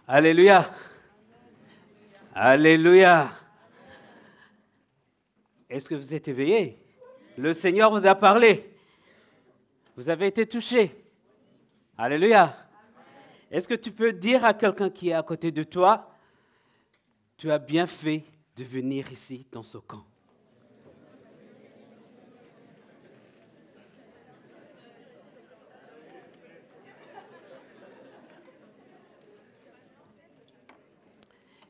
Alléluia. Alléluia. Est-ce que vous êtes éveillés? Le Seigneur vous a parlé. Vous avez été touchés. Alléluia. Est-ce que tu peux dire à quelqu'un qui est à côté de toi, tu as bien fait de venir ici dans ce camp?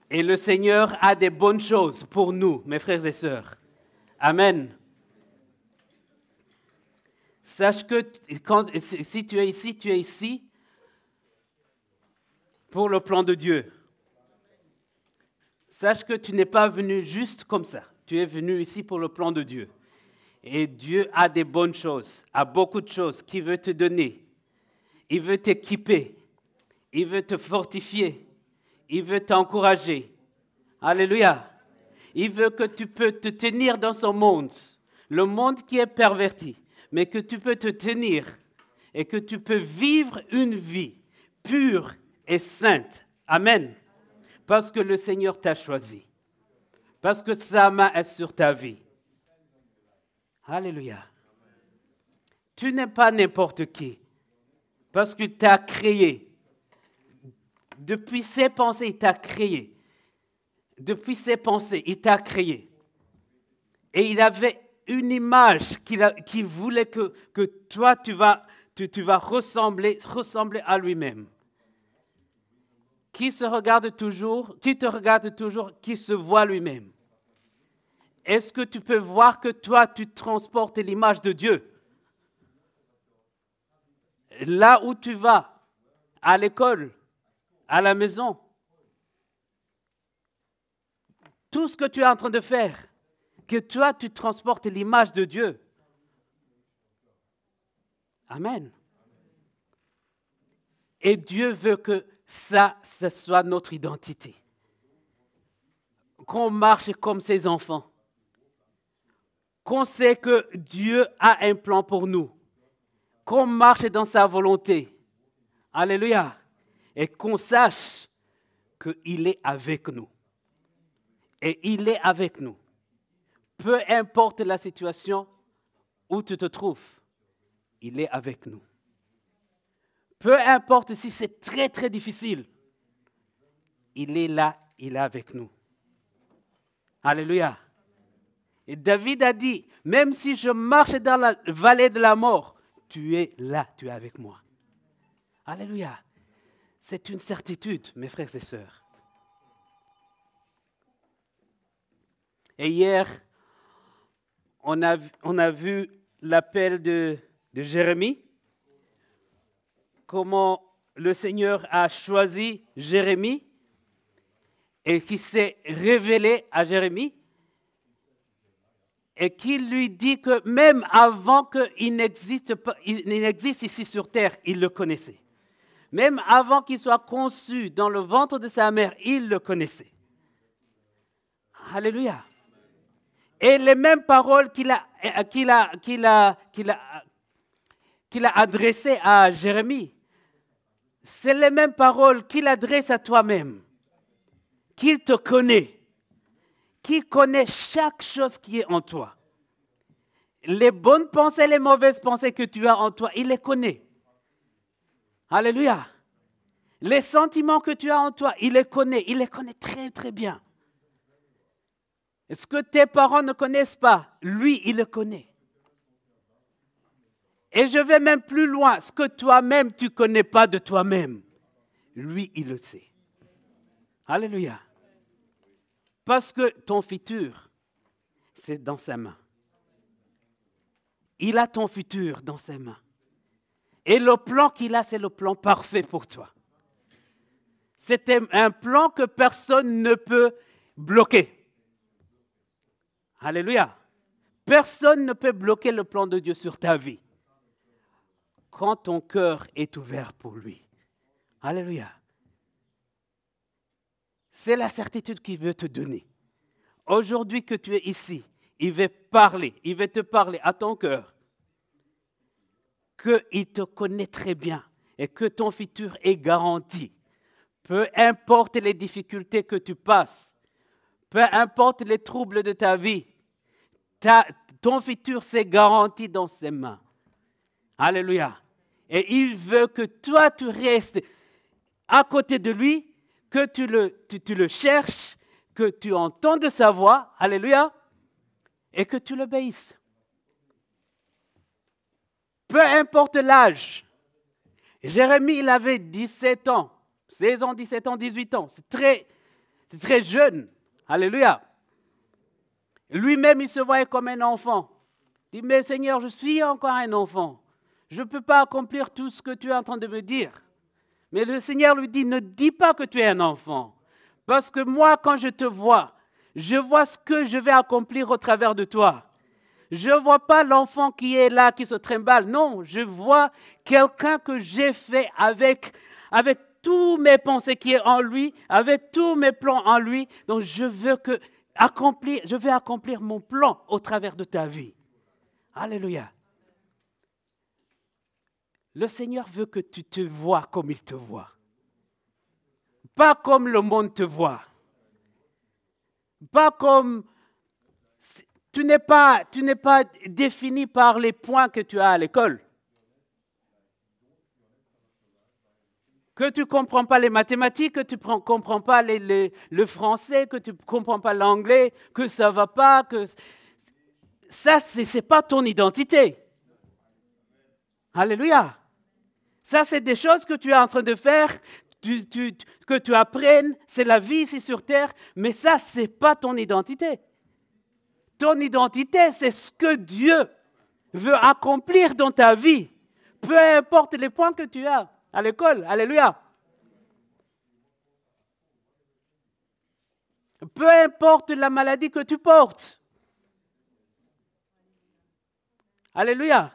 Et le Seigneur a des bonnes choses pour nous, mes frères et sœurs. Amen. Sache que si tu es ici pour le plan de Dieu. Sache que tu n'es pas venu juste comme ça. Tu es venu ici pour le plan de Dieu. Et Dieu a des bonnes choses, a beaucoup de choses qu'il veut te donner. Il veut t'équiper. Il veut te fortifier. Il veut t'encourager. Alléluia. Il veut que tu peux te tenir dans ce monde. Le monde qui est perverti. Mais que tu peux te tenir et que tu peux vivre une vie pure et sainte. Amen. Parce que le Seigneur t'a choisi. Parce que sa main est sur ta vie. Alléluia. Tu n'es pas n'importe qui. Parce qu'il t'a créé. Depuis ses pensées, il t'a créé. Depuis ses pensées, il t'a créé. Et il avait une image qu'il voulait que toi, tu vas ressembler à lui-même. Qui te regarde toujours, qui se voit lui-même. Est-ce que tu peux voir que toi, tu transportes l'image de Dieu? Là où tu vas, à l'école, à la maison, tout ce que tu es en train de faire, que toi, tu transportes l'image de Dieu. Amen. Et Dieu veut que ça soit notre identité. Qu'on marche comme ses enfants. Qu'on sait que Dieu a un plan pour nous. Qu'on marche dans sa volonté. Alléluia. Et qu'on sache qu'il est avec nous. Et il est avec nous. Peu importe la situation où tu te trouves, il est avec nous. Peu importe si c'est très, très difficile, il est là, il est avec nous. Alléluia. Et David a dit, même si je marche dans la vallée de la mort, tu es là, tu es avec moi. Alléluia. C'est une certitude, mes frères et sœurs. Et hier, on a vu l'appel de Jérémie, comment le Seigneur a choisi Jérémie et qui s'est révélé à Jérémie et qui lui dit que même avant qu'il n'existe ici sur terre, il le connaissait. Même avant qu'il soit conçu dans le ventre de sa mère, il le connaissait. Alléluia. Et les mêmes paroles qu'il a adressées à Jérémie, c'est les mêmes paroles qu'il adresse à toi-même. Qu'il te connaît. Qu'il connaît chaque chose qui est en toi. Les bonnes pensées, les mauvaises pensées que tu as en toi, il les connaît. Alléluia. Les sentiments que tu as en toi, il les connaît très très bien. Ce que tes parents ne connaissent pas, lui, il le connaît. Et je vais même plus loin, ce que toi-même, tu ne connais pas de toi-même, lui, il le sait. Alléluia. Parce que ton futur, c'est dans sa main. Il a ton futur dans ses mains. Et le plan qu'il a, c'est le plan parfait pour toi. C'est un plan que personne ne peut bloquer. Alléluia. Personne ne peut bloquer le plan de Dieu sur ta vie. Quand ton cœur est ouvert pour lui. Alléluia. C'est la certitude qu'il veut te donner. Aujourd'hui que tu es ici, il veut te parler à ton cœur. Qu'il te connaît très bien et que ton futur est garanti. Peu importe les difficultés que tu passes, peu importe les troubles de ta vie, ton futur c'est garanti dans ses mains. Alléluia. Et il veut que toi, tu restes à côté de lui, que tu le cherches, que tu entendes sa voix. Alléluia. Et que tu l'obéisses. Peu importe l'âge. Jérémie, il avait 17 ans, 16 ans, 17 ans, 18 ans. C'est très jeune. Alléluia. Lui-même, il se voyait comme un enfant. Il dit, mais Seigneur, je suis encore un enfant. Je ne peux pas accomplir tout ce que tu es en train de me dire. Mais le Seigneur lui dit, ne dis pas que tu es un enfant. Parce que moi, quand je te vois, je vois ce que je vais accomplir au travers de toi. Je ne vois pas l'enfant qui est là, qui se trimballe. Non, je vois quelqu'un que j'ai fait avec tous mes pensées qui est en lui, avec tous mes plans en lui. Donc, je vais accomplir mon plan au travers de ta vie. Alléluia. Le Seigneur veut que tu te vois comme il te voit. Pas comme le monde te voit. Pas comme... Tu n'es pas défini par les points que tu as à l'école. Que tu ne comprends pas les mathématiques, que tu ne comprends pas le français, que tu ne comprends pas l'anglais, que ça ne va pas, que... Ça, ce n'est pas ton identité. Alléluia. Ça, c'est des choses que tu es en train de faire, que tu apprennes, c'est la vie ici sur terre, mais ça, ce n'est pas ton identité. Ton identité, c'est ce que Dieu veut accomplir dans ta vie. Peu importe les points que tu as à l'école. Alléluia. Peu importe la maladie que tu portes. Alléluia.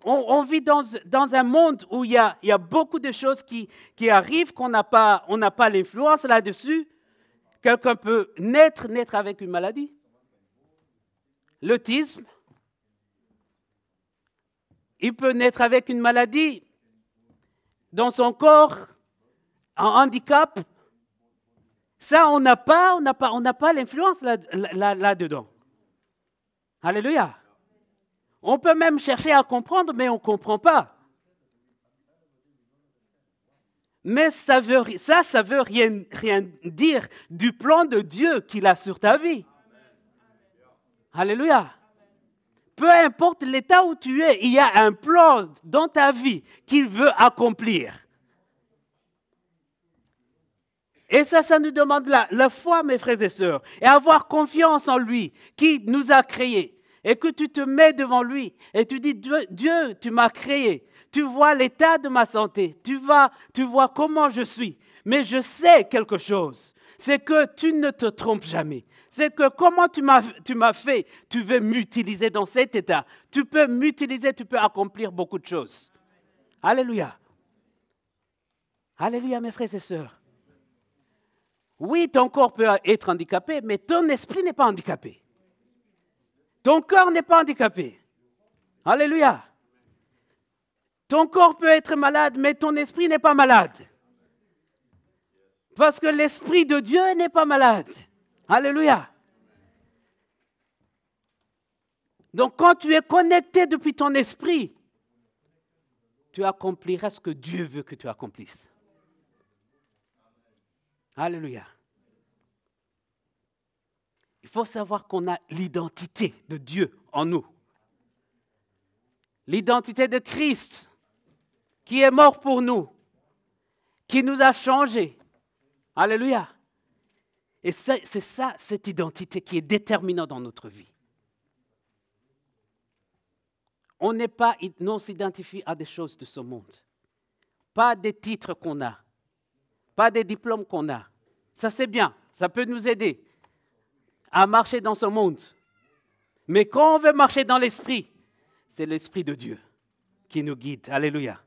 On vit dans un monde où il y a beaucoup de choses qui arrivent, on n'a pas l'influence là-dessus. Quelqu'un peut naître avec une maladie. L'autisme. Il peut naître avec une maladie dans son corps, un handicap. Ça, on n'a pas l'influence là-dedans. Alléluia. On peut même chercher à comprendre, mais on ne comprend pas. Mais ça veut rien dire du plan de Dieu qu'il a sur ta vie. Alléluia. Peu importe l'état où tu es, il y a un plan dans ta vie qu'il veut accomplir. Et ça nous demande la foi, mes frères et sœurs, et avoir confiance en lui, qui nous a créés. Et que tu te mets devant lui et tu dis, Dieu, tu m'as créé. Tu vois l'état de ma santé. Tu vois comment je suis. Mais je sais quelque chose. C'est que tu ne te trompes jamais. C'est que comment tu m'as fait, tu veux m'utiliser dans cet état. Tu peux m'utiliser, tu peux accomplir beaucoup de choses. Alléluia. Alléluia, mes frères et sœurs. Oui, ton corps peut être handicapé, mais ton esprit n'est pas handicapé. Ton corps n'est pas handicapé. Alléluia. Ton corps peut être malade, mais ton esprit n'est pas malade. Parce que l'esprit de Dieu n'est pas malade. Alléluia. Donc quand tu es connecté depuis ton esprit, tu accompliras ce que Dieu veut que tu accomplisses. Alléluia. Il faut savoir qu'on a l'identité de Dieu en nous. L'identité de Christ qui est mort pour nous, qui nous a changés. Alléluia. Et c'est ça, cette identité qui est déterminante dans notre vie. On s'identifie à des choses de ce monde. Pas des titres qu'on a. Pas des diplômes qu'on a. Ça c'est bien, ça peut nous aider à marcher dans ce monde. Mais quand on veut marcher dans l'esprit, c'est l'esprit de Dieu qui nous guide. Alléluia.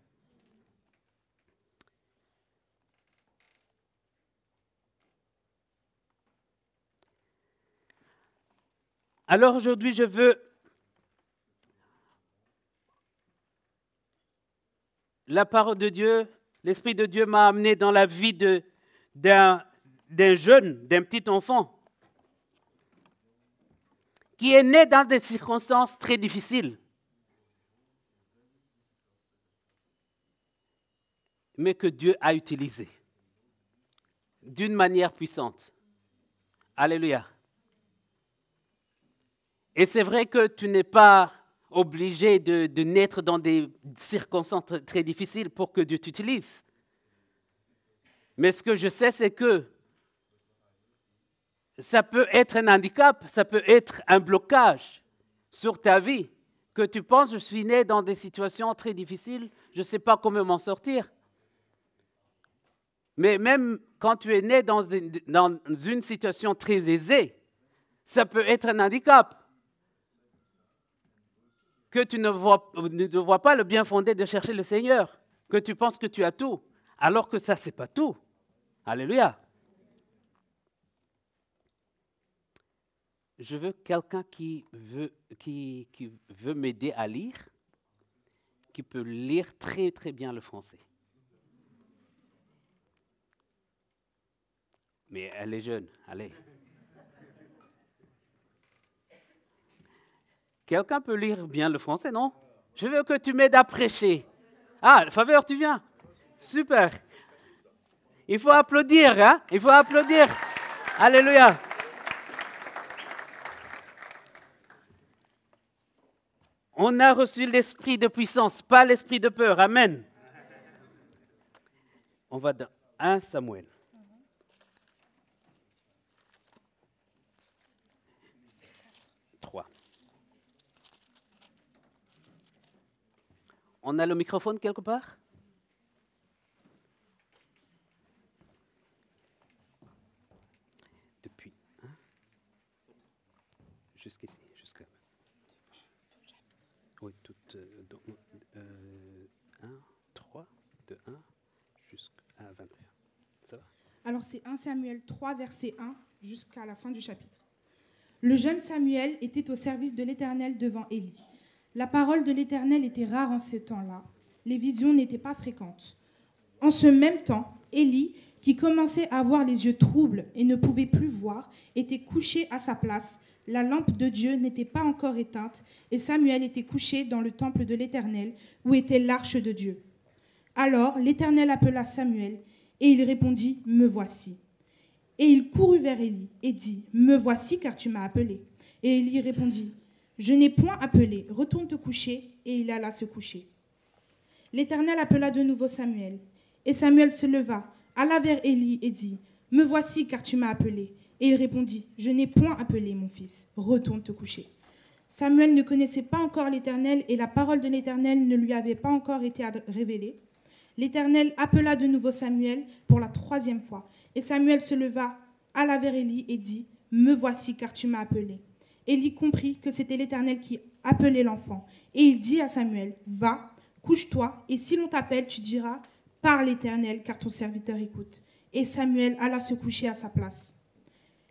Alors aujourd'hui, je veux la parole de Dieu L'Esprit de Dieu m'a amené dans la vie d'un jeune, d'un petit enfant, qui est né dans des circonstances très difficiles, mais que Dieu a utilisé d'une manière puissante. Alléluia. Et c'est vrai que tu n'es pas obligé de naître dans des circonstances très difficiles pour que Dieu t'utilise. Mais ce que je sais, c'est que ça peut être un handicap, ça peut être un blocage sur ta vie, que tu penses, je suis né dans des situations très difficiles, je ne sais pas comment m'en sortir. Mais même quand tu es né dans une situation très aisée, ça peut être un handicap. Que tu ne vois pas le bien fondé de chercher le Seigneur, que tu penses que tu as tout, alors que ça, ce n'est pas tout. Alléluia. Je veux quelqu'un qui veut m'aider à lire, qui peut lire très très bien le français. Mais elle est jeune, allez. Quelqu'un peut lire bien le français, non? Je veux que tu m'aides à prêcher. Ah, Faveur, tu viens? Super. Il faut applaudir, hein? Il faut applaudir. Alléluia. On a reçu l'esprit de puissance, pas l'esprit de peur. Amen. On va dans 1 Samuel. On a le microphone quelque part? Depuis. Hein? Jusqu'ici, jusqu'à. Oui, tout. 1, 3, de 1 jusqu'à 21. Ça va? Alors c'est 1 Samuel 3, verset 1 jusqu'à la fin du chapitre. Le jeune Samuel était au service de l'Éternel devant Élie. La parole de l'Éternel était rare en ce temps-là. Les visions n'étaient pas fréquentes. En ce même temps, Élie, qui commençait à avoir les yeux troubles et ne pouvait plus voir, était couché à sa place. La lampe de Dieu n'était pas encore éteinte et Samuel était couché dans le temple de l'Éternel où était l'arche de Dieu. Alors l'Éternel appela Samuel et il répondit « Me voici ». Et il courut vers Élie et dit « Me voici car tu m'as appelé ». Et Élie répondit « Je n'ai point appelé, retourne te coucher. » Et il alla se coucher. L'Éternel appela de nouveau Samuel. Et Samuel se leva, alla vers Élie et dit « Me voici car tu m'as appelé. » Et il répondit « Je n'ai point appelé, mon fils, retourne te coucher. » Samuel ne connaissait pas encore l'Éternel et la parole de l'Éternel ne lui avait pas encore été révélée. L'Éternel appela de nouveau Samuel pour la 3e fois. Et Samuel se leva, alla vers Élie et dit « Me voici car tu m'as appelé. » Élie comprit que c'était l'Éternel qui appelait l'enfant. Et il dit à Samuel « Va, couche-toi, et si l'on t'appelle, tu diras « Parle l'Éternel, car ton serviteur écoute. » Et Samuel alla se coucher à sa place.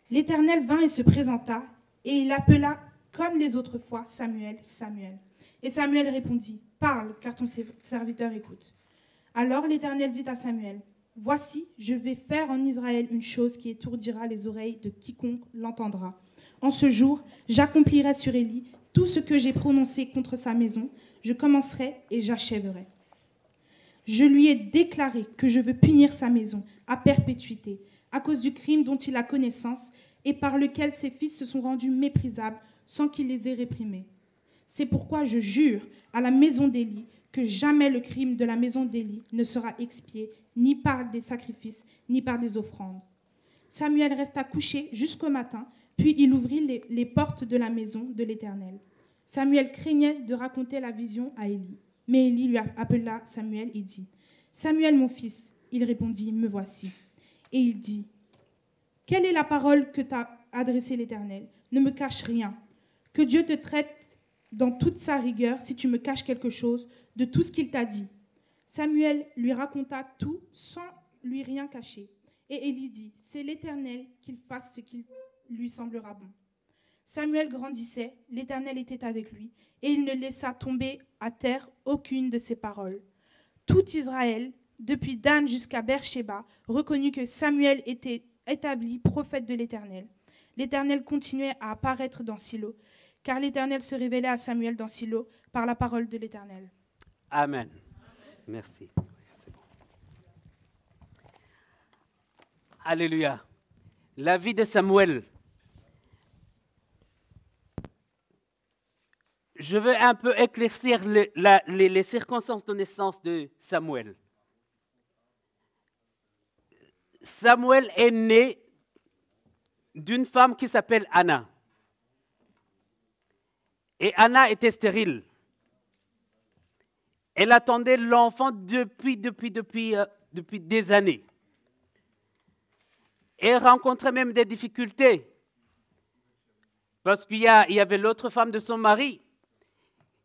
L'Éternel vint et se présenta, et il appela comme les autres fois « Samuel, Samuel. » Et Samuel répondit « Parle, car ton serviteur écoute. » Alors l'Éternel dit à Samuel « Voici, je vais faire en Israël une chose qui étourdira les oreilles de quiconque l'entendra. En ce jour, j'accomplirai sur Élie tout ce que j'ai prononcé contre sa maison. Je commencerai et j'achèverai. Je lui ai déclaré que je veux punir sa maison à perpétuité, à cause du crime dont il a connaissance et par lequel ses fils se sont rendus méprisables sans qu'il les ait réprimés. C'est pourquoi je jure à la maison d'Élie que jamais le crime de la maison d'Élie ne sera expié, ni par des sacrifices, ni par des offrandes. » Samuel resta couché jusqu'au matin, puis il ouvrit les portes de la maison de l'Éternel. Samuel craignait de raconter la vision à Élie. Mais Élie lui appela Samuel et dit « Samuel, mon fils. » Il répondit « Me voici. » Et il dit « Quelle est la parole que t'a adressée l'Éternel? Ne me cache rien. Que Dieu te traite dans toute sa rigueur si tu me caches quelque chose de tout ce qu'il t'a dit. » Samuel lui raconta tout sans lui rien cacher. Et Élie dit « C'est l'Éternel qu'il fasse ce qu'il lui semblera bon. » Samuel grandissait, l'Éternel était avec lui, et il ne laissa tomber à terre aucune de ses paroles. Tout Israël depuis Dan jusqu'à Beersheba, reconnut que Samuel était établi prophète de l'Éternel. L'Éternel continuait à apparaître dans Silo, car l'Éternel se révélait à Samuel dans Silo par la parole de l'Éternel. Amen. Merci. C'est bon. Alléluia. La vie de Samuel. Je veux un peu éclaircir les circonstances de naissance de Samuel. Samuel est né d'une femme qui s'appelle Anna. Et Anna était stérile. Elle attendait l'enfant depuis des années. Elle rencontrait même des difficultés. Parce qu'il y avait l'autre femme de son mari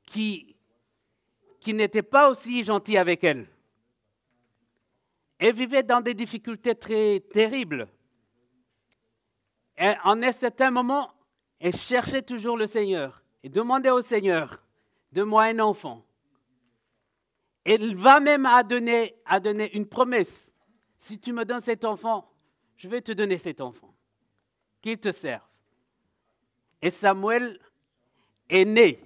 qui n'était pas aussi gentille avec elle. Elle vivait dans des difficultés très terribles. Et en un certain moment, elle cherchait toujours le Seigneur et demandait au Seigneur, donne-moi un enfant. Elle va même à donner une promesse. Si tu me donnes cet enfant, je vais te donner cet enfant, qu'il te serve. Et Samuel est né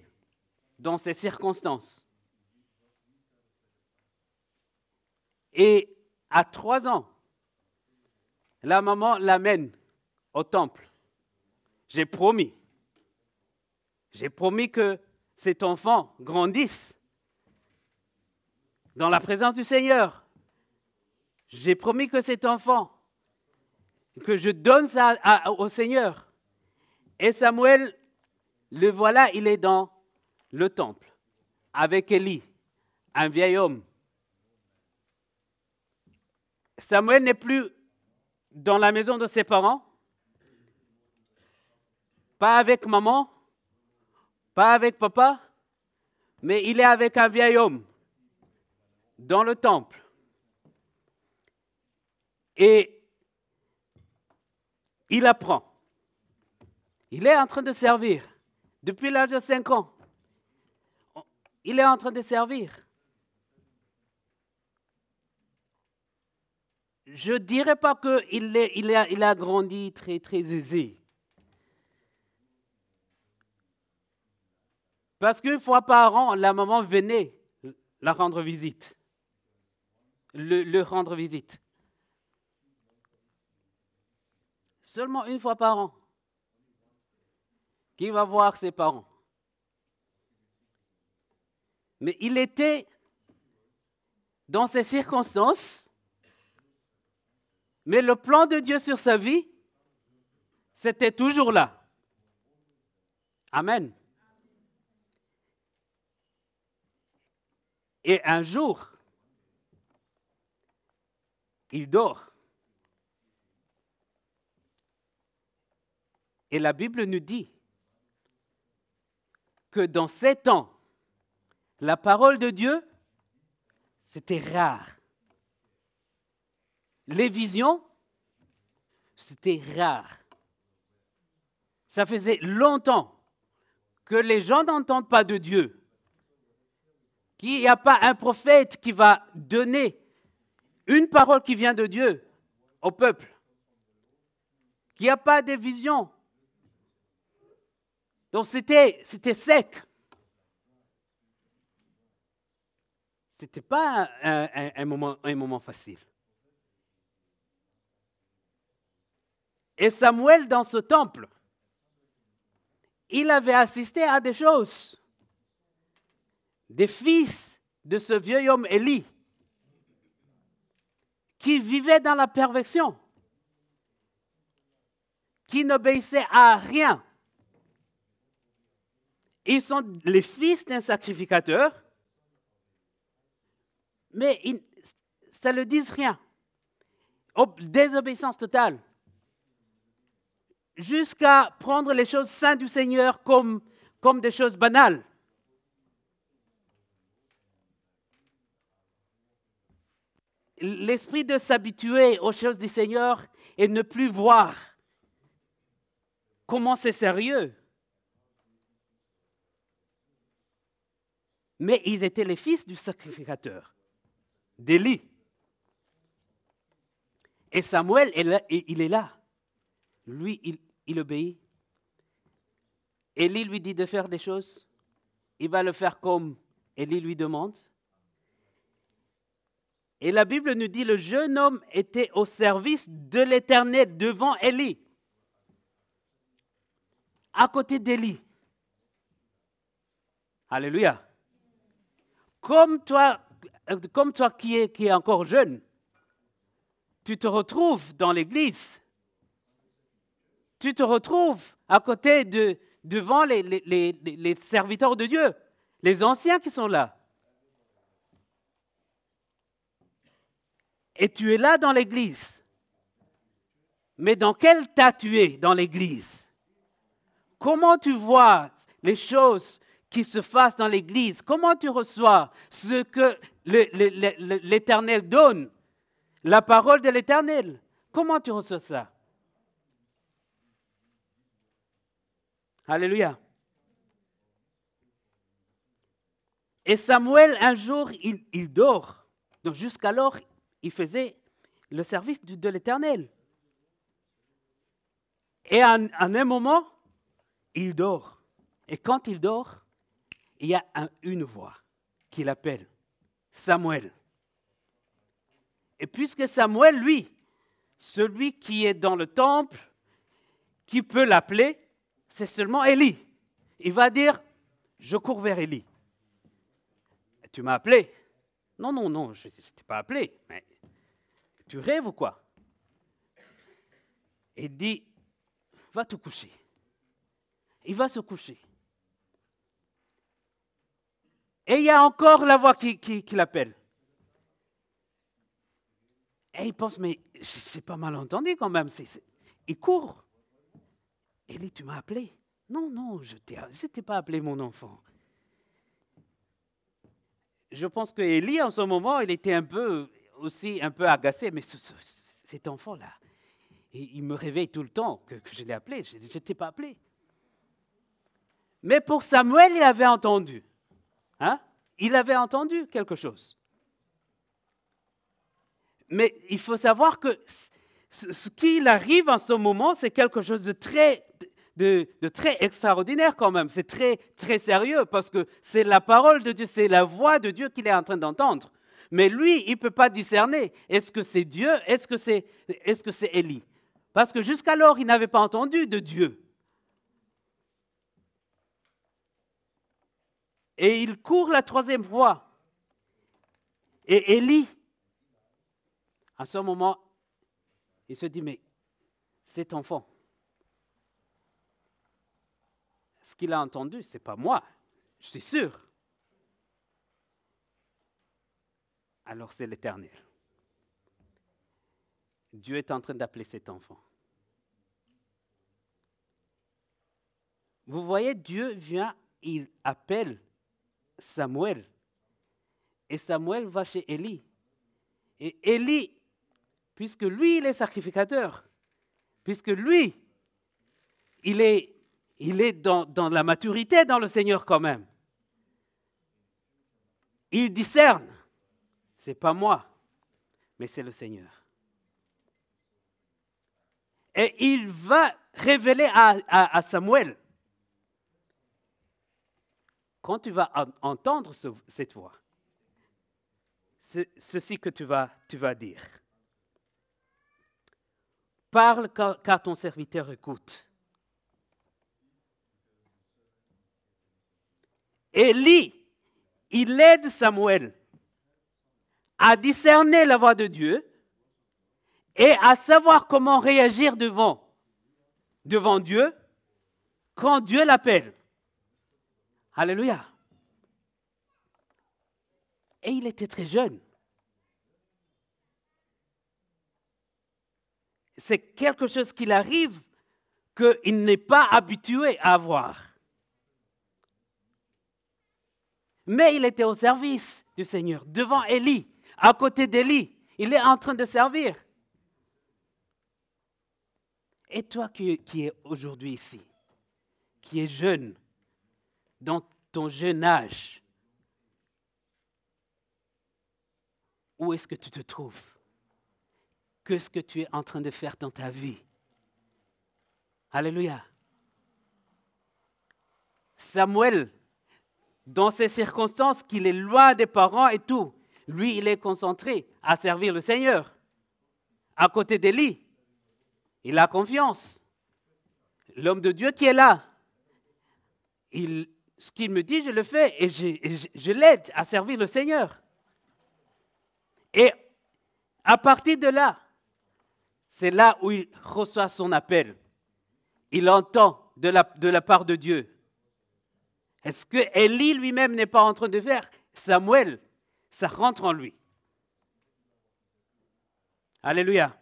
dans ces circonstances. Et à 3 ans, la maman l'amène au temple. J'ai promis que cet enfant grandisse dans la présence du Seigneur. J'ai promis que cet enfant, que je donne ça au Seigneur. Et Samuel, le voilà, il est dans le temple avec Élie, un vieil homme. Samuel n'est plus dans la maison de ses parents, pas avec maman, pas avec papa, mais il est avec un vieil homme dans le temple. Et il apprend. Il est en train de servir. Depuis l'âge de 5 ans, il est en train de servir. Je ne dirais pas qu'il a grandi très, très aisé. Parce qu'une fois par an, la maman venait la rendre visite. Le rendre visite. Seulement une fois par an. Qui va voir ses parents. Mais il était dans ces circonstances. Mais le plan de Dieu sur sa vie, c'était toujours là. Amen. Et un jour, il dort. Et la Bible nous dit que dans ces temps, la parole de Dieu, c'était rare. Les visions, c'était rare. Ça faisait longtemps que les gens n'entendent pas de Dieu. Qu'il n'y a pas un prophète qui va donner une parole qui vient de Dieu au peuple. Qu'il n'y a pas de visions. Donc c'était sec. Ce n'était pas un moment facile. Et Samuel, dans ce temple, il avait assisté à des choses. Des fils de ce vieil homme Élie, qui vivaient dans la perversion, qui n'obéissaient à rien. Ils sont les fils d'un sacrificateur, mais ça ne dit rien. Désobéissance totale. Jusqu'à prendre les choses saintes du Seigneur comme des choses banales. L'esprit de s'habituer aux choses du Seigneur et ne plus voir comment c'est sérieux. Mais ils étaient les fils du sacrificateur, d'Élie. Et Samuel, il est là. Lui, il obéit. Élie lui dit de faire des choses. Il va le faire comme Élie lui demande. Et la Bible nous dit, le jeune homme était au service de l'Éternel devant Élie, à côté d'Élie. Alléluia. Comme toi qui es encore jeune, tu te retrouves dans l'église. Tu te retrouves à côté devant les serviteurs de Dieu, les anciens qui sont là. Et tu es là dans l'église. Mais dans quel tas tu es dans l'église? Comment tu vois les choses qui se passent dans l'église? Comment tu reçois ce que l'Éternel donne? La parole de l'Éternel. Comment tu reçois ça? Alléluia. Et Samuel, un jour, il dort. Donc jusqu'alors, il faisait le service de l'Éternel. Et en un moment, il dort. Et quand il dort, il y a une voix qui l'appelle, Samuel. Et puisque Samuel, lui, celui qui est dans le temple, qui peut l'appeler, c'est seulement Élie. Il va dire, je cours vers Élie. Tu m'as appelé? Non, je ne t'ai pas appelé. Mais tu rêves ou quoi? Il dit, va te coucher. Il va se coucher. Et il y a encore la voix qui l'appelle. Et il pense, mais j'ai pas mal entendu quand même. Il court. Élie, tu m'as appelé? Non, je ne t'ai pas appelé mon enfant. Je pense que Élie, en ce moment, il était un peu agacé. Mais cet enfant-là, il me réveille tout le temps que je l'ai appelé. Je ne t'ai pas appelé. Mais pour Samuel, il avait entendu. Il avait entendu quelque chose. Mais il faut savoir que ce qui arrive en ce moment, c'est quelque chose de très extraordinaire quand même. C'est très, très sérieux parce que c'est la parole de Dieu, c'est la voix de Dieu qu'il est en train d'entendre. Mais lui, il ne peut pas discerner. Est-ce que c'est Dieu? Est-ce que c'est Élie? Parce que jusqu'alors, il n'avait pas entendu de Dieu. Et il court la troisième fois. Et Élie, à ce moment, il se dit, mais cet enfant, ce qu'il a entendu, ce n'est pas moi, je suis sûr. Alors c'est l'Éternel. Dieu est en train d'appeler cet enfant. Vous voyez, Dieu vient, il appelle Samuel. Et Samuel va chez Élie. Et Élie, puisque lui, il est sacrificateur, puisque lui, il est dans la maturité dans le Seigneur quand même. Il discerne. Ce n'est pas moi, mais c'est le Seigneur. Et il va révéler à Samuel. Quand tu vas entendre cette voix, c'est ceci que tu vas dire. Parle car ton serviteur écoute. Élie, il aide Samuel à discerner la voix de Dieu et à savoir comment réagir devant Dieu quand Dieu l'appelle. Alléluia. Et il était très jeune. C'est quelque chose qu'il arrive qu'il n'est pas habitué à avoir. Mais il était au service du Seigneur, devant Élie, à côté d'Élie. Il est en train de servir. Et toi qui es aujourd'hui ici, qui es jeune, dans ton jeune âge, où est-ce que tu te trouves? que ce que tu es en train de faire dans ta vie. Alléluia. Samuel, dans ces circonstances qu'il est loin des parents et tout, lui, il est concentré à servir le Seigneur. À côté d'Élie, il a confiance. L'homme de Dieu qui est là, ce qu'il me dit, je le fais et je l'aide à servir le Seigneur. Et à partir de là, c'est là où il reçoit son appel. Il entend de la part de Dieu. Est-ce que Élie lui-même n'est pas en train de faire? Samuel, ça rentre en lui. Alléluia.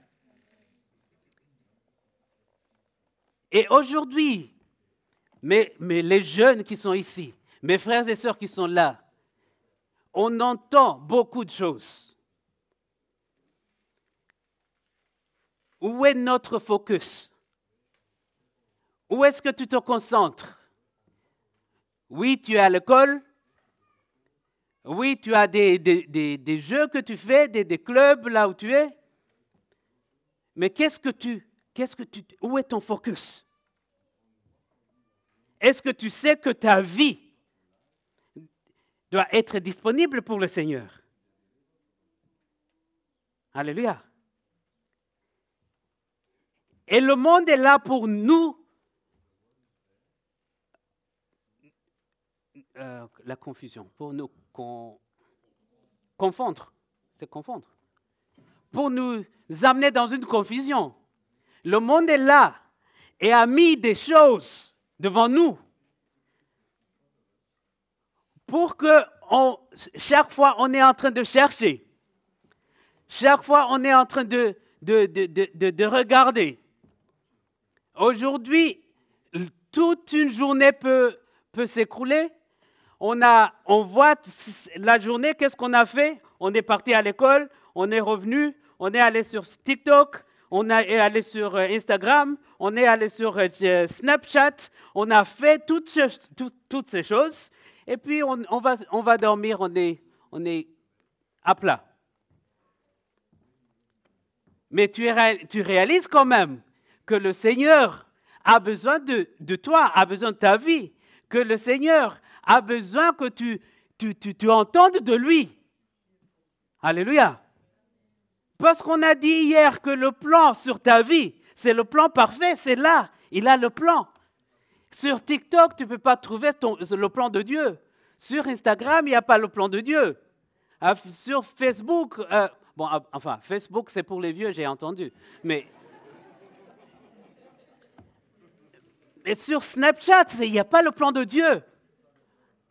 Et aujourd'hui, mais les jeunes qui sont ici, mes frères et sœurs qui sont là, on entend beaucoup de choses. Où est notre focus? Où est-ce que tu te concentres? Oui, tu es à l'école. Oui, tu as des jeux que tu fais, des clubs là où tu es. Mais où est ton focus? Est-ce que tu sais que ta vie doit être disponible pour le Seigneur? Alléluia. Et le monde est là pour nous. La confusion, pour nous confondre. C'est confondre. Pour nous amener dans une confusion. Le monde est là et a mis des choses devant nous pour que chaque fois on est en train de chercher, chaque fois on est en train de regarder. Aujourd'hui, toute une journée peut s'écrouler. On voit la journée, qu'est-ce qu'on a fait? On est parti à l'école, on est revenu, on est allé sur TikTok, on est allé sur Instagram, on est allé sur Snapchat, on a fait toutes ces choses, et puis on va dormir, on est à plat. Mais tu réalises quand même que le Seigneur a besoin de toi, a besoin de ta vie, que le Seigneur a besoin que tu entendes de lui. Alléluia. Parce qu'on a dit hier que le plan sur ta vie, c'est le plan parfait, c'est là. Il a le plan. Sur TikTok, tu ne peux pas trouver le plan de Dieu. Sur Instagram, il n'y a pas le plan de Dieu. Sur Facebook, Facebook, c'est pour les vieux, j'ai entendu. Mais sur Snapchat, il n'y a pas le plan de Dieu.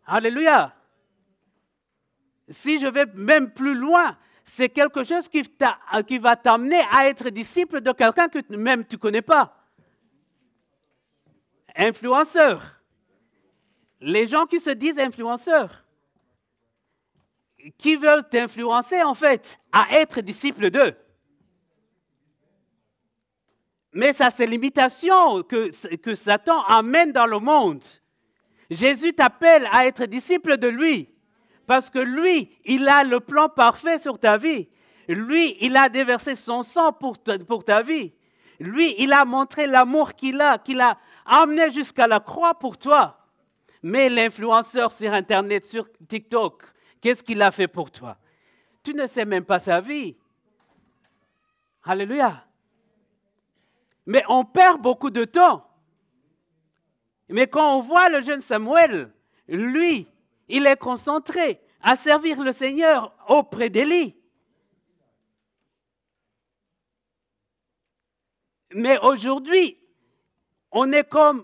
Alléluia. Si je vais même plus loin, c'est quelque chose qui va t'amener à être disciple de quelqu'un que même tu ne connais pas. Influenceur. Les gens qui se disent influenceurs, qui veulent t'influencer en fait à être disciple d'eux. Mais ça, c'est l'imitation que Satan amène dans le monde. Jésus t'appelle à être disciple de lui. Parce que lui, il a le plan parfait sur ta vie. Lui, il a déversé son sang pour ta vie. Lui, il a montré l'amour qu'il a amené jusqu'à la croix pour toi. Mais l'influenceur sur Internet, sur TikTok, qu'est-ce qu'il a fait pour toi? Tu ne sais même pas sa vie. Alléluia. Mais on perd beaucoup de temps. Mais quand on voit le jeune Samuel, lui, il est concentré à servir le Seigneur auprès d'Élie. Mais aujourd'hui,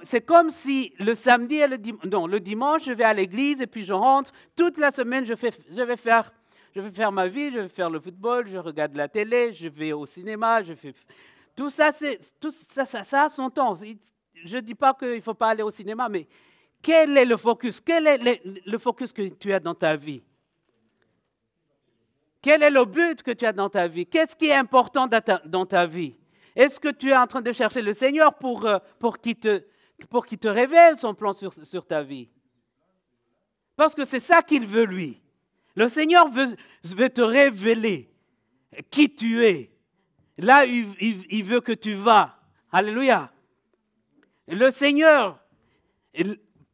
c'est comme si le samedi et le dimanche, je vais à l'église et puis je rentre. Toute la semaine, je vais faire ma vie, je vais faire le football, je regarde la télé, je vais au cinéma, tout ça, ça a son temps. Je ne dis pas qu'il ne faut pas aller au cinéma, mais quel est le focus? Quel est le focus que tu as dans ta vie? Quel est le but que tu as dans ta vie? Qu'est-ce qui est important dans ta vie? Est-ce que tu es en train de chercher le Seigneur pour qu'il te révèle son plan sur ta vie? Parce que c'est ça qu'il veut, lui. Le Seigneur veut te révéler qui tu es. Là, il veut que tu vas. Alléluia. Le Seigneur,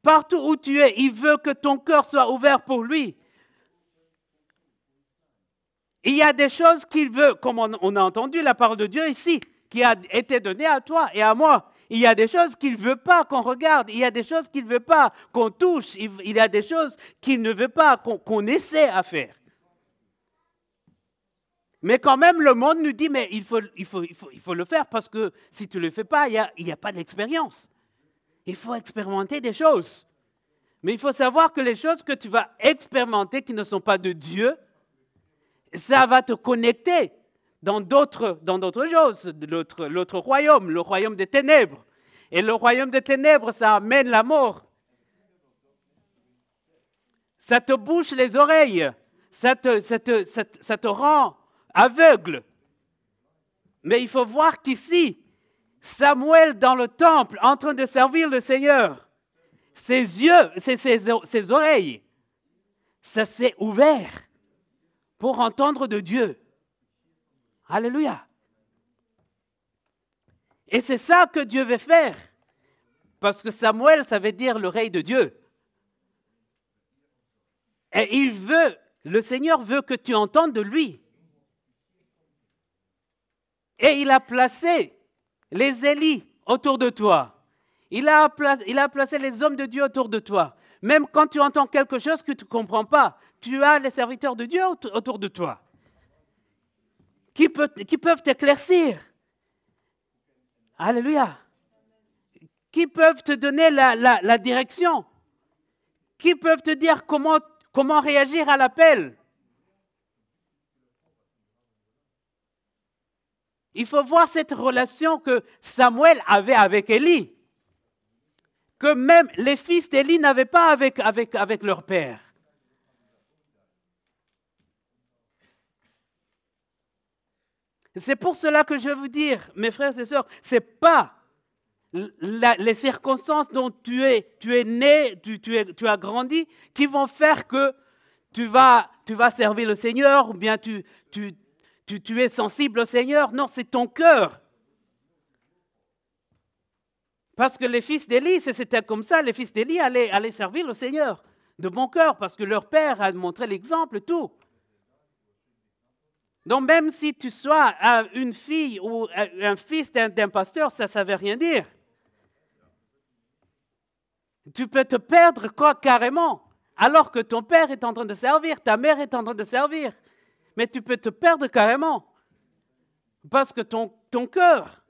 partout où tu es, il veut que ton cœur soit ouvert pour lui. Il y a des choses qu'il veut, comme on a entendu la parole de Dieu ici, qui a été donnée à toi et à moi. Il y a des choses qu'il ne veut pas qu'on regarde. Il y a des choses qu'il ne veut pas qu'on touche. Il y a des choses qu'il ne veut pas qu'on essaie à faire. Mais quand même, le monde nous dit, mais il faut le faire parce que si tu ne le fais pas, il n'y a pas d'expérience. Il faut expérimenter des choses. Mais il faut savoir que les choses que tu vas expérimenter qui ne sont pas de Dieu, ça va te connecter dans d'autres choses, l'autre royaume, le royaume des ténèbres. Et le royaume des ténèbres, ça amène la mort. Ça te bouche les oreilles, ça te rend aveugle. Mais il faut voir qu'ici, Samuel dans le temple, en train de servir le Seigneur, ses yeux, ses oreilles, ça s'est ouvert pour entendre de Dieu. Alléluia. Et c'est ça que Dieu veut faire. Parce que Samuel, ça veut dire l'oreille de Dieu. Et le Seigneur veut que tu entendes de lui. Et il a placé les Élis autour de toi. Il a placé les hommes de Dieu autour de toi. Même quand tu entends quelque chose que tu ne comprends pas, tu as les serviteurs de Dieu autour de toi qui peuvent t'éclaircir. Alléluia. Qui peuvent te donner la direction. Qui peuvent te dire comment réagir à l'appel. Il faut voir cette relation que Samuel avait avec Élie. Que même les fils d'Élie n'avaient pas avec leur père. C'est pour cela que je veux vous dire, mes frères et sœurs, ce n'est pas les circonstances dont tu es né, tu as grandi, qui vont faire que tu vas servir le Seigneur ou bien tu es sensible au Seigneur. Non, c'est ton cœur. Parce que les fils d'Élie, c'était comme ça, les fils d'Élie allaient servir le Seigneur de bon cœur parce que leur père a montré l'exemple et tout. Donc même si tu sois une fille ou un fils d'un pasteur, ça ne veut rien dire. Tu peux te perdre carrément, alors que ton père est en train de servir, ta mère est en train de servir. Mais tu peux te perdre carrément, parce que ton cœur,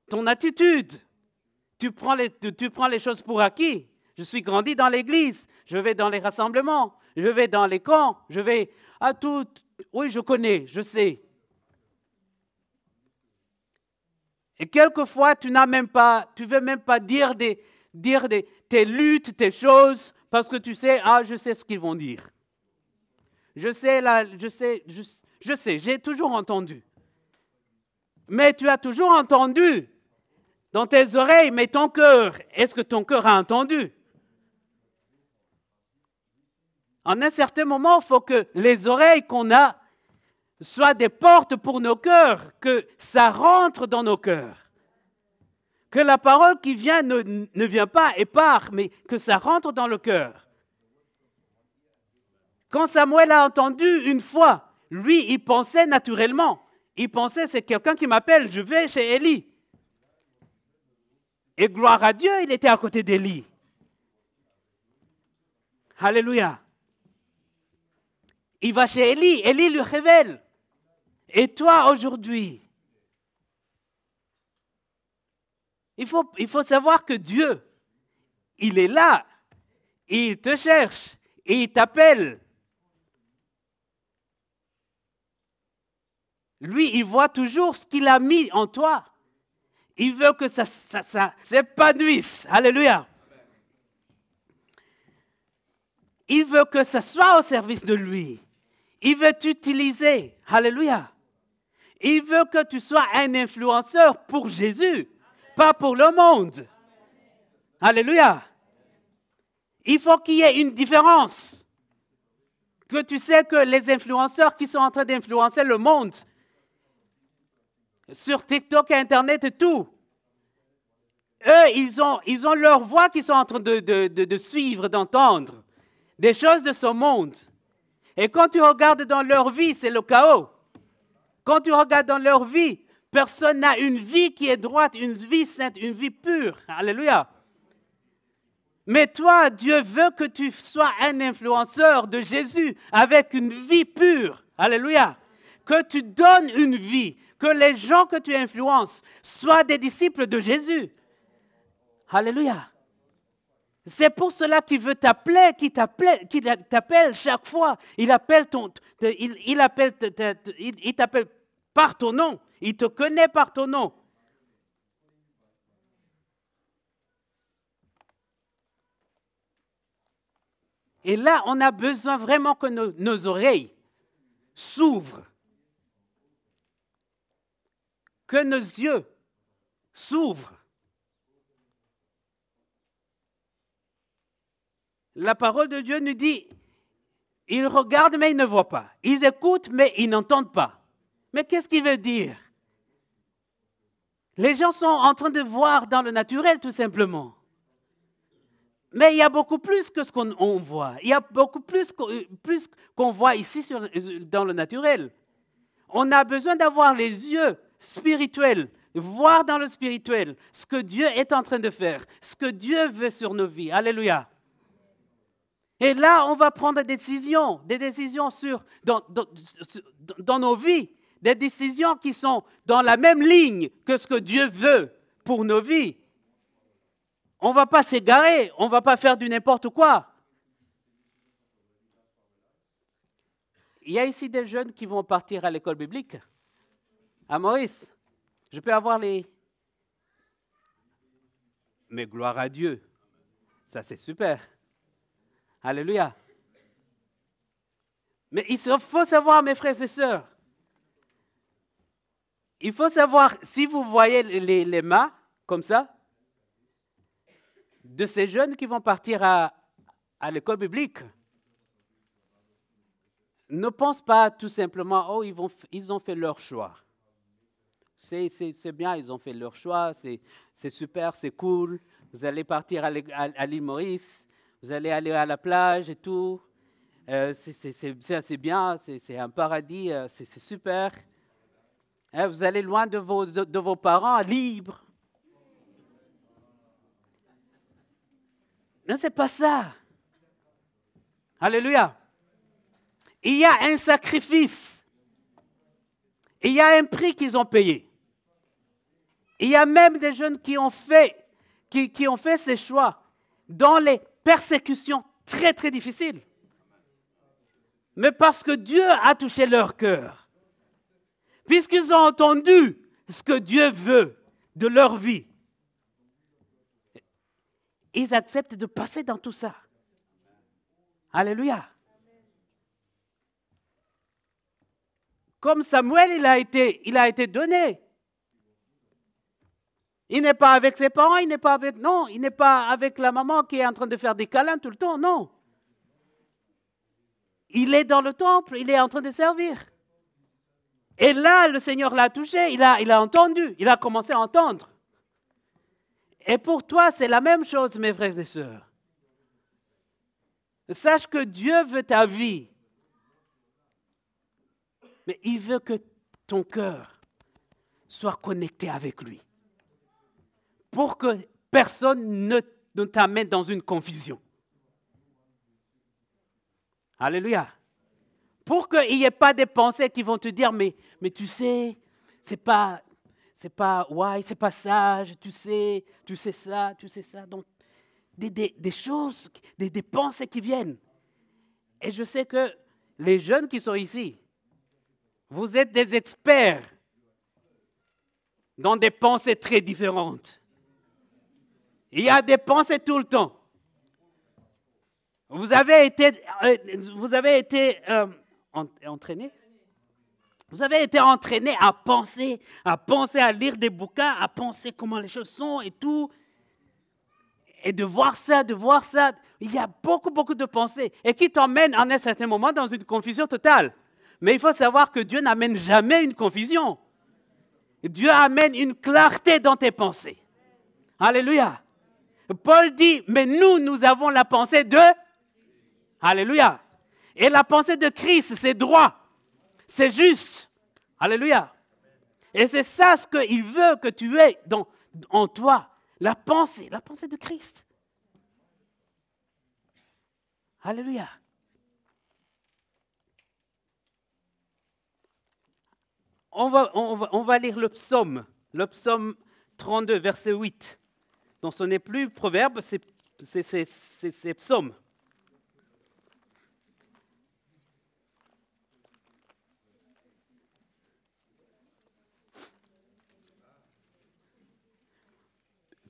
ton attitude, tu prends les choses pour acquis. Je suis grandi dans l'église, je vais dans les rassemblements, je vais dans les camps, je vais à tout. Oui, je connais, je sais. Et quelquefois, tu veux même pas dire tes luttes, tes choses, parce que tu sais, je sais ce qu'ils vont dire. Je sais, j'ai toujours entendu. Mais tu as toujours entendu dans tes oreilles, mais ton cœur, est-ce que ton cœur a entendu? En un certain moment, il faut que les oreilles qu'on a soient des portes pour nos cœurs, que ça rentre dans nos cœurs. Que la parole qui vient ne vient pas et part, mais que ça rentre dans le cœur. Quand Samuel a entendu une fois, lui, il pensait naturellement. Il pensait, c'est quelqu'un qui m'appelle, je vais chez Élie. Et gloire à Dieu, il était à côté d'Élie. Alléluia. Il va chez Élie, Élie lui révèle. Et toi, aujourd'hui, il faut savoir que Dieu, il est là, et il te cherche, et il t'appelle. Lui, il voit toujours ce qu'il a mis en toi. Il veut que ça s'épanouisse. Alléluia. Il veut que ça soit au service de lui. Il veut t'utiliser. Alléluia. Il veut que tu sois un influenceur pour Jésus, pas pour le monde. Alléluia. Il faut qu'il y ait une différence. Que tu sais que les influenceurs qui sont en train d'influencer le monde, sur TikTok et Internet et tout. Eux, ils ont leur voix qu'ils sont en train de suivre, d'entendre. Des choses de ce monde. Et quand tu regardes dans leur vie, c'est le chaos. Quand tu regardes dans leur vie, personne n'a une vie qui est droite, une vie sainte, une vie pure. Alléluia. Mais toi, Dieu veut que tu sois un influenceur de Jésus avec une vie pure. Alléluia. Que tu donnes une vie, que les gens que tu influences soient des disciples de Jésus. Alléluia. C'est pour cela qu'il veut t'appeler, qu'il t'appelle chaque fois. Il t'appelle par ton nom. Il te connaît par ton nom. Et là, on a besoin vraiment que nos oreilles s'ouvrent. Que nos yeux s'ouvrent. La parole de Dieu nous dit, ils regardent mais ils ne voient pas. Ils écoutent mais ils n'entendent pas. Mais qu'est-ce qu'il veut dire? Les gens sont en train de voir dans le naturel tout simplement. Mais il y a beaucoup plus que ce qu'on voit. Il y a beaucoup plus qu'on voit ici dans le naturel. On a besoin d'avoir les yeux spirituels, voir dans le spirituel ce que Dieu est en train de faire, ce que Dieu veut sur nos vies. Alléluia. Et là, on va prendre des décisions dans nos vies, des décisions qui sont dans la même ligne que ce que Dieu veut pour nos vies. On ne va pas s'égarer, on ne va pas faire du n'importe quoi. Il y a ici des jeunes qui vont partir à l'école biblique, à Maurice. Je peux avoir les... Mais gloire à Dieu, ça c'est super. Alléluia. Mais il faut savoir, mes frères et sœurs, il faut savoir, si vous voyez les mains comme ça, de ces jeunes qui vont partir à l'école biblique, ne pense pas tout simplement, oh, ils ont fait leur choix. C'est bien, ils ont fait leur choix, c'est super, c'est cool. Vous allez partir à l'île Maurice, vous allez aller à la plage et tout. C'est bien, c'est un paradis, c'est super. Vous allez loin de vos parents, libres. Non, ce n'est pas ça. Alléluia. Il y a un sacrifice. Il y a un prix qu'ils ont payé. Il y a même des jeunes qui ont fait ces choix dans les persécutions très, très difficiles. Mais parce que Dieu a touché leur cœur. Puisqu'ils ont entendu ce que Dieu veut de leur vie. Ils acceptent de passer dans tout ça. Alléluia. Comme Samuel, il a été donné. Il n'est pas avec ses parents, il n'est pas avec la maman qui est en train de faire des câlins tout le temps, non. Il est dans le temple, il est en train de servir. Et là, le Seigneur l'a touché, il a entendu, il a commencé à entendre. Et pour toi, c'est la même chose, mes frères et sœurs. Sache que Dieu veut ta vie. Mais il veut que ton cœur soit connecté avec lui. Pour que personne ne t'amène dans une confusion. Alléluia. Pour qu'il n'y ait pas des pensées qui vont te dire, mais tu sais, c'est pas sage, tu sais ça. Donc, des choses, des pensées qui viennent. Et je sais que les jeunes qui sont ici, vous êtes des experts dans des pensées très différentes. Il y a des pensées tout le temps. Vous avez été entraîné. Vous avez été entraîné à penser, à lire des bouquins, à penser comment les choses sont et tout. Et de voir ça. Il y a beaucoup de pensées et qui t'emmènent en un certain moment dans une confusion totale. Mais il faut savoir que Dieu n'amène jamais une confusion. Dieu amène une clarté dans tes pensées. Alléluia. Paul dit, mais nous avons la pensée de... Alléluia. Et la pensée de Christ, c'est droit. C'est juste. Alléluia. Et c'est ça ce qu'il veut que tu aies en toi. La pensée de Christ. Alléluia. On va lire le psaume 32, verset 8. Donc ce n'est plus proverbe, c'est psaume.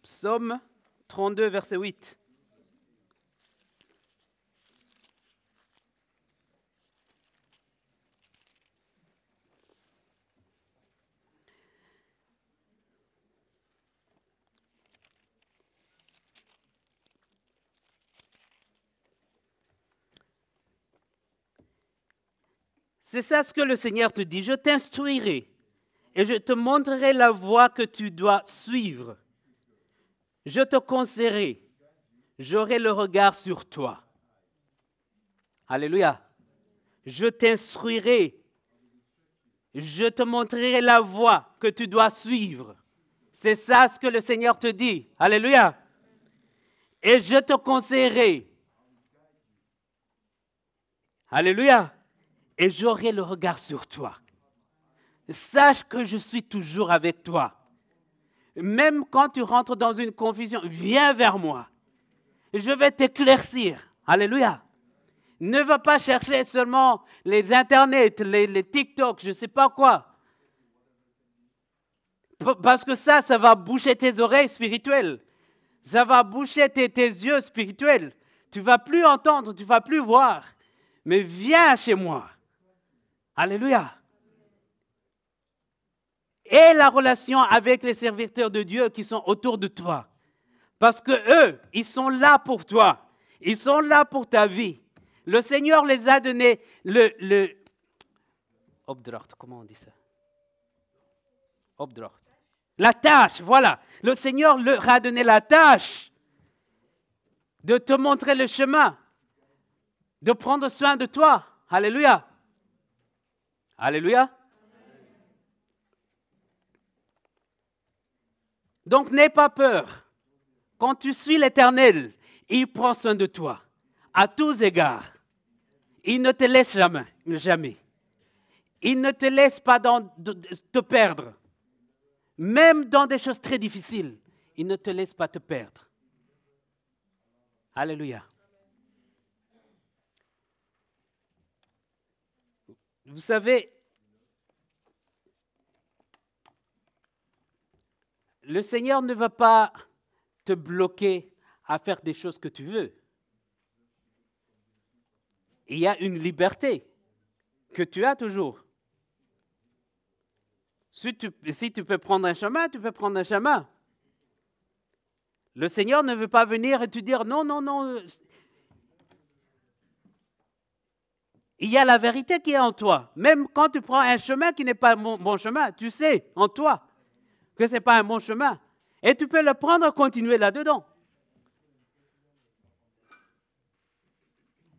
Psaume 32, verset 8. C'est ça ce que le Seigneur te dit. Je t'instruirai et je te montrerai la voie que tu dois suivre. Je te conseillerai. J'aurai le regard sur toi. Alléluia. Je t'instruirai. Je te montrerai la voie que tu dois suivre. C'est ça ce que le Seigneur te dit. Alléluia. Et je te conseillerai. Alléluia. Et j'aurai le regard sur toi. Sache que je suis toujours avec toi. Même quand tu rentres dans une confusion, viens vers moi. Je vais t'éclaircir. Alléluia. Ne va pas chercher seulement les internets, les TikTok, je ne sais pas quoi. Parce que ça va boucher tes oreilles spirituelles. Ça va boucher tes yeux spirituels. Tu ne vas plus entendre, tu ne vas plus voir. Mais viens chez moi. Alléluia. Et la relation avec les serviteurs de Dieu qui sont autour de toi. Parce que eux, ils sont là pour toi. Ils sont là pour ta vie. Le Seigneur les a donné le Opdracht, comment on dit ça? Opdracht. La tâche, voilà. Le Seigneur leur a donné la tâche de te montrer le chemin, de prendre soin de toi. Alléluia. Alléluia. Donc, n'aie pas peur. Quand tu suis l'Éternel, il prend soin de toi, à tous égards. Il ne te laisse jamais. Il ne te laisse pas te perdre. Même dans des choses très difficiles, il ne te laisse pas te perdre. Alléluia. Vous savez, le Seigneur ne va pas te bloquer à faire des choses que tu veux. Il y a une liberté que tu as toujours. Si tu peux prendre un chemin, tu peux prendre un chemin. Le Seigneur ne veut pas venir et te dire non, non, non. Il y a la vérité qui est en toi. Même quand tu prends un chemin qui n'est pas un bon chemin, tu sais en toi que ce n'est pas un bon chemin. Et tu peux le prendre et continuer là-dedans.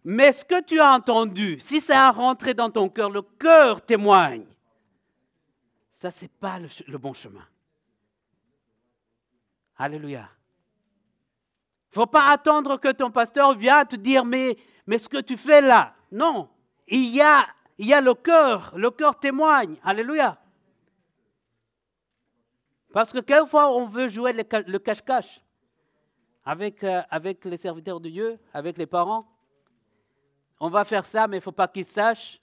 Mais ce que tu as entendu, si ça a rentré dans ton cœur, le cœur témoigne. Ça, ce n'est pas le bon chemin. Alléluia. Il ne faut pas attendre que ton pasteur vienne te dire, mais ce que tu fais là, non. Il y a le cœur témoigne. Alléluia. Parce que quelquefois, on veut jouer le cache-cache avec les serviteurs de Dieu, avec les parents. On va faire ça, mais il ne faut pas qu'ils sachent.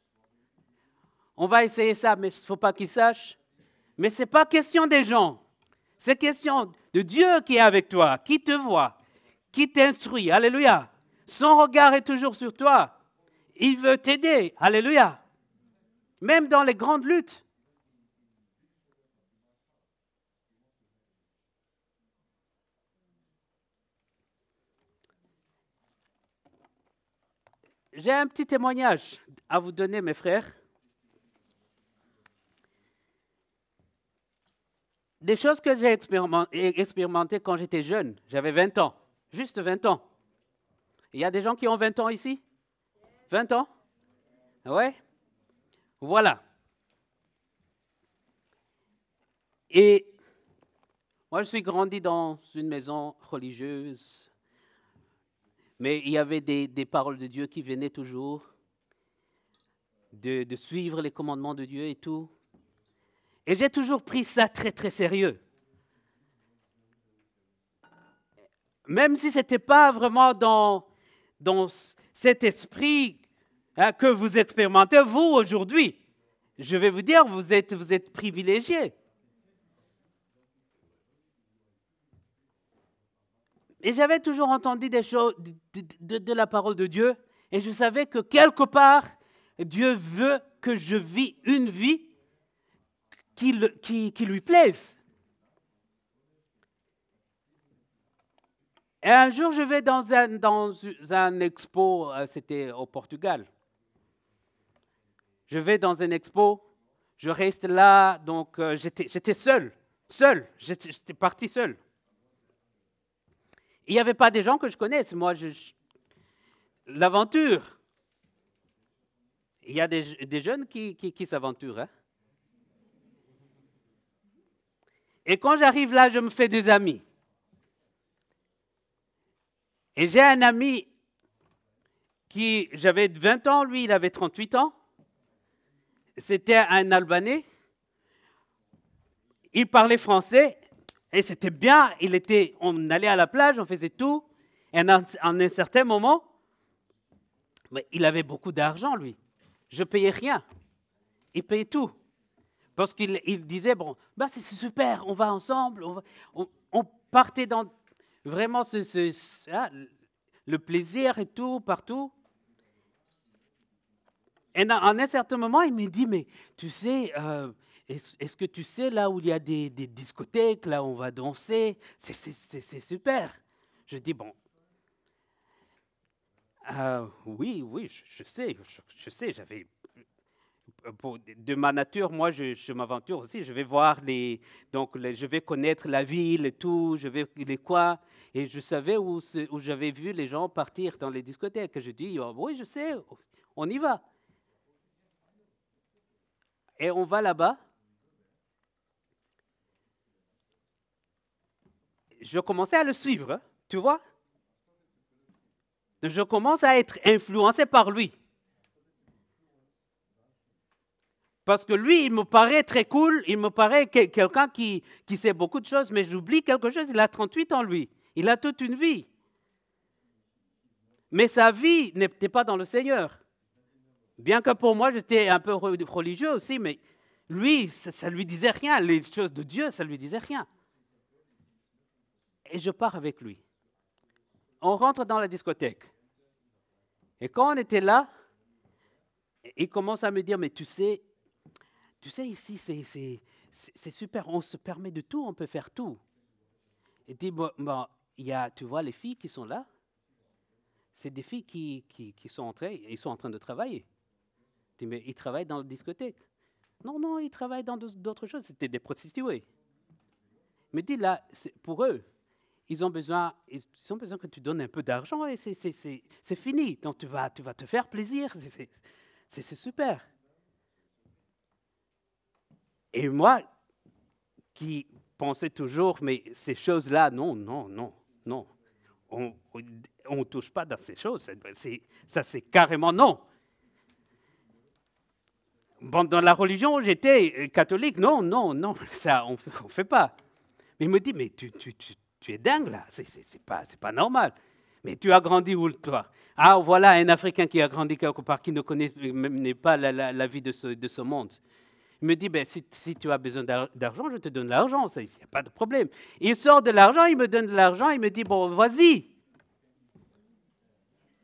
On va essayer ça, mais il ne faut pas qu'ils sachent. Mais ce n'est pas question des gens. C'est question de Dieu qui est avec toi, qui te voit, qui t'instruit. Alléluia. Son regard est toujours sur toi. Il veut t'aider. Alléluia. Même dans les grandes luttes. J'ai un petit témoignage à vous donner, mes frères. des choses que j'ai expérimentées quand j'étais jeune. J'avais 20 ans, juste 20 ans. Il y a des gens qui ont 20 ans ici? 20 ans? Ouais. Voilà. Et moi, je suis grandi dans une maison religieuse, mais il y avait des paroles de Dieu qui venaient toujours, de suivre les commandements de Dieu et tout. Et j'ai toujours pris ça très, très sérieux. Même si ce n'était pas vraiment dans cet esprit que vous expérimentez, vous, aujourd'hui. Je vais vous dire, vous êtes privilégiés. Et j'avais toujours entendu des choses de la parole de Dieu, et je savais que quelque part, Dieu veut que je vis une vie qui lui plaise. Et un jour, je vais dans un expo, c'était au Portugal. Je vais dans un expo, je reste là, donc j'étais seul, j'étais parti seul. Il n'y avait pas des gens que je connaisse, moi, l'aventure. Il y a des jeunes qui s'aventurent. Hein? Et quand j'arrive là, je me fais des amis. Et j'ai un ami j'avais 20 ans, lui, il avait 38 ans. C'était un Albanais. Il parlait français et c'était bien. On allait à la plage, on faisait tout. Et en un certain moment, mais il avait beaucoup d'argent, lui. Je ne payais rien. Il payait tout. Parce qu'il disait, bon, bah c'est super, on va ensemble. On partait dans vraiment le plaisir et tout, partout. Et en un certain moment, il me dit, mais tu sais, est-ce que tu sais là où il y a des discothèques, là où on va danser, c'est super. Je dis, bon, oui, je sais, j'avais... De ma nature, moi, je m'aventure aussi. Je vais voir je vais connaître la ville et tout, je vais les coins. Et je savais où j'avais vu les gens partir dans les discothèques. Je dis, oh, oui, je sais, on y va. Et on va là-bas. Je commençais à le suivre, hein, tu vois. Je commence à être influencé par lui. Parce que lui, il me paraît très cool, il me paraît quelqu'un qui sait beaucoup de choses, mais j'oublie quelque chose, il a 38 ans, lui. Il a toute une vie. Mais sa vie n'était pas dans le Seigneur. Bien que pour moi, j'étais un peu religieux aussi, mais lui, ça ne lui disait rien. Les choses de Dieu, ça ne lui disait rien. Et je pars avec lui. On rentre dans la discothèque. Et quand on était là, il commence à me dire, mais tu sais, ici, c'est super, on se permet de tout, on peut faire tout. Et dit, bon, il y a, tu vois, les filles qui sont là, c'est des filles qui sont en train de travailler. Je dis, mais ils travaillent dans la discothèque. Non, ils travaillent dans d'autres choses, c'était des prostituées. Il me dit, là, pour eux, ils ont besoin que tu donnes un peu d'argent et c'est fini. Donc tu vas te faire plaisir, c'est super. Et moi, qui pensais toujours, mais ces choses-là, non. On ne touche pas dans ces choses. Ça, c'est carrément non. Bon, dans la religion où j'étais catholique, non, ça, on ne fait pas. Mais il me dit, mais tu es dingue là, c'est pas normal. Mais tu as grandi où, toi? Ah, voilà un Africain qui a grandi quelque part, qui ne connaît même pas la vie de ce monde. Il me dit, ben, si tu as besoin d'argent, je te donne l'argent, il n'y a pas de problème. Il sort de l'argent, il me donne de l'argent, il me dit, bon, vas-y.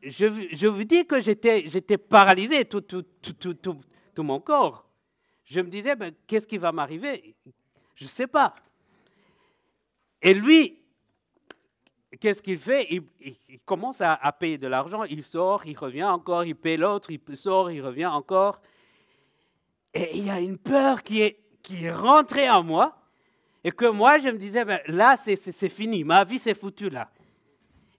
Je vous dis que j'étais paralysé, tout mon corps. Je me disais, ben, qu'est-ce qui va m'arriver? Je ne sais pas. Et lui, qu'est-ce qu'il fait? Il commence à payer de l'argent, il sort, il revient encore, il paye l'autre, il sort, il revient encore. Et il y a une peur qui est rentrée en moi. Et que moi, je me disais, ben, là, c'est fini, ma vie, c'est foutu là.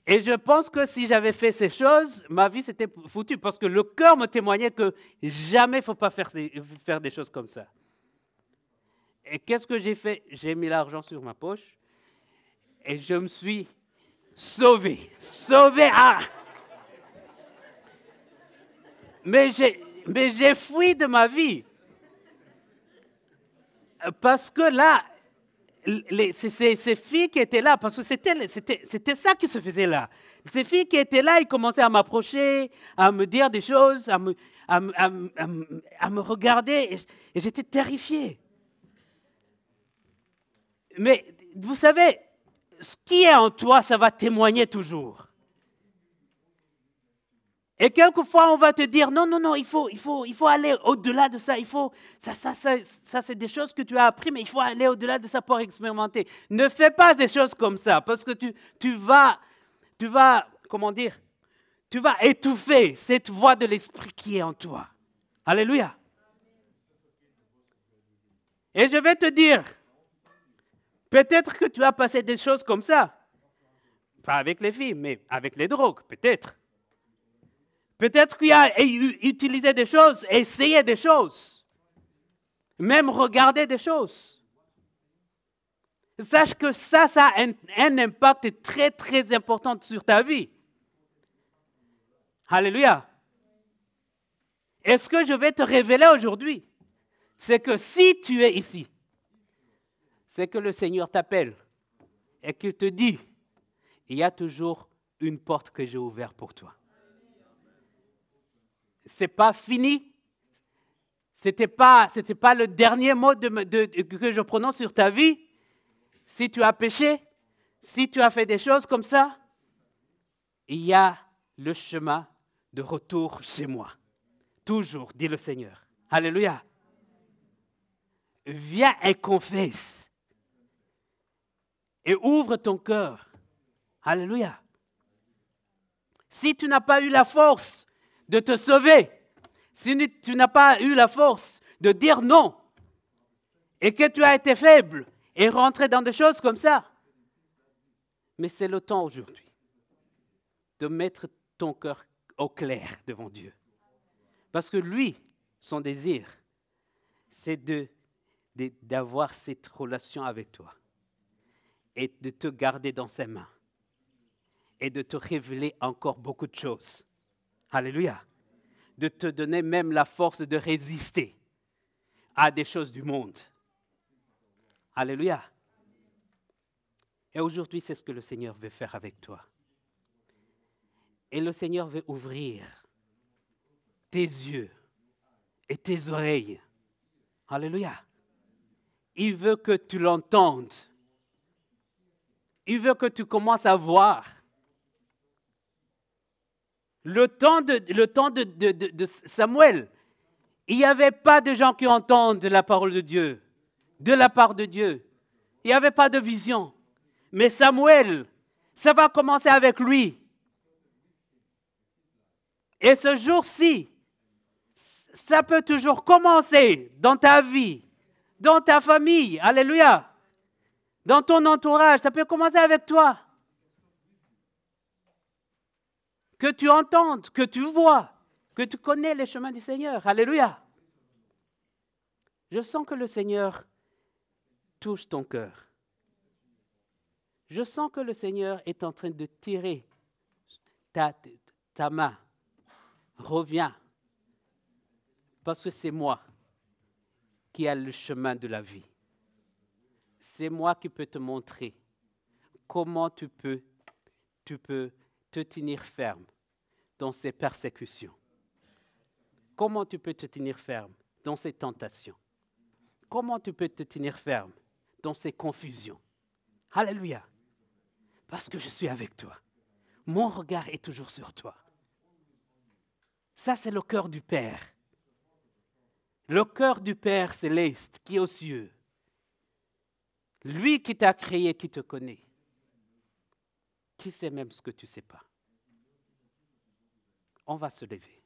Et je pense que si j'avais fait ces choses, ma vie, c'était foutu. Parce que le cœur me témoignait que jamais il ne faut pas faire des choses comme ça. Et qu'est-ce que j'ai fait? J'ai mis l'argent sur ma poche et je me suis sauvé. Sauvé! Ah! Mais j'ai fui de ma vie. Parce que là, ces filles qui étaient là, parce que c'était ça qui se faisait là. Ces filles qui étaient là, ils commençaient à m'approcher, à me dire des choses, à me regarder, et j'étais terrifié. Mais vous savez, ce qui est en toi, ça va témoigner toujours. Et quelquefois, on va te dire, non, il faut aller au-delà de ça. Ça c'est des choses que tu as appris, mais il faut aller au-delà de ça pour expérimenter. Ne fais pas des choses comme ça, parce que tu vas, comment dire, tu vas étouffer cette voix de l'esprit qui est en toi. Alléluia. Et je vais te dire, peut-être que tu as passé des choses comme ça. Pas avec les filles, mais avec les drogues, peut-être. Peut-être qu'il a utilisé des choses, essayé des choses, même regardé des choses. Sache que ça a un impact très, très important sur ta vie. Alléluia. Et ce que je vais te révéler aujourd'hui, c'est que si tu es ici, c'est que le Seigneur t'appelle et qu'il te dit, il y a toujours une porte que j'ai ouverte pour toi. Ce n'est pas fini. Ce n'était pas le dernier mot que je prononce sur ta vie. Si tu as péché, si tu as fait des choses comme ça, il y a le chemin de retour chez moi. Toujours, dit le Seigneur. Alléluia. Viens et confesse. Et ouvre ton cœur. Alléluia. Si tu n'as pas eu la force de te sauver, si tu n'as pas eu la force de dire non, et que tu as été faible et rentré dans des choses comme ça, mais c'est le temps aujourd'hui de mettre ton cœur au clair devant Dieu. Parce que lui, son désir, c'est d'avoir cette relation avec toi et de te garder dans ses mains et de te révéler encore beaucoup de choses. Alléluia. De te donner même la force de résister à des choses du monde. Alléluia. Et aujourd'hui, c'est ce que le Seigneur veut faire avec toi. Et le Seigneur veut ouvrir tes yeux et tes oreilles. Alléluia. Il veut que tu l'entendes. Il veut que tu commences à voir. Le temps de Samuel, il n'y avait pas de gens qui entendent la parole de Dieu, de la part de Dieu. Il n'y avait pas de vision. Mais Samuel, ça va commencer avec lui. Et ce jour-ci, ça peut toujours commencer dans ta vie, dans ta famille, alléluia, dans ton entourage, ça peut commencer avec toi. Que tu entendes, que tu vois, que tu connais les chemins du Seigneur. Alléluia. Je sens que le Seigneur touche ton cœur. Je sens que le Seigneur est en train de tirer ta main. Reviens. Parce que c'est moi qui ai le chemin de la vie. C'est moi qui peux te montrer comment tu peux te tenir ferme dans ces persécutions. Comment tu peux te tenir ferme dans ces tentations. Comment tu peux te tenir ferme dans ces confusions. Alléluia. Parce que je suis avec toi. Mon regard est toujours sur toi. Ça, c'est le cœur du Père. Le cœur du Père céleste qui est aux cieux. Lui qui t'a créé, qui te connaît. Qui sait même ce que tu ne sais pas. On va se lever.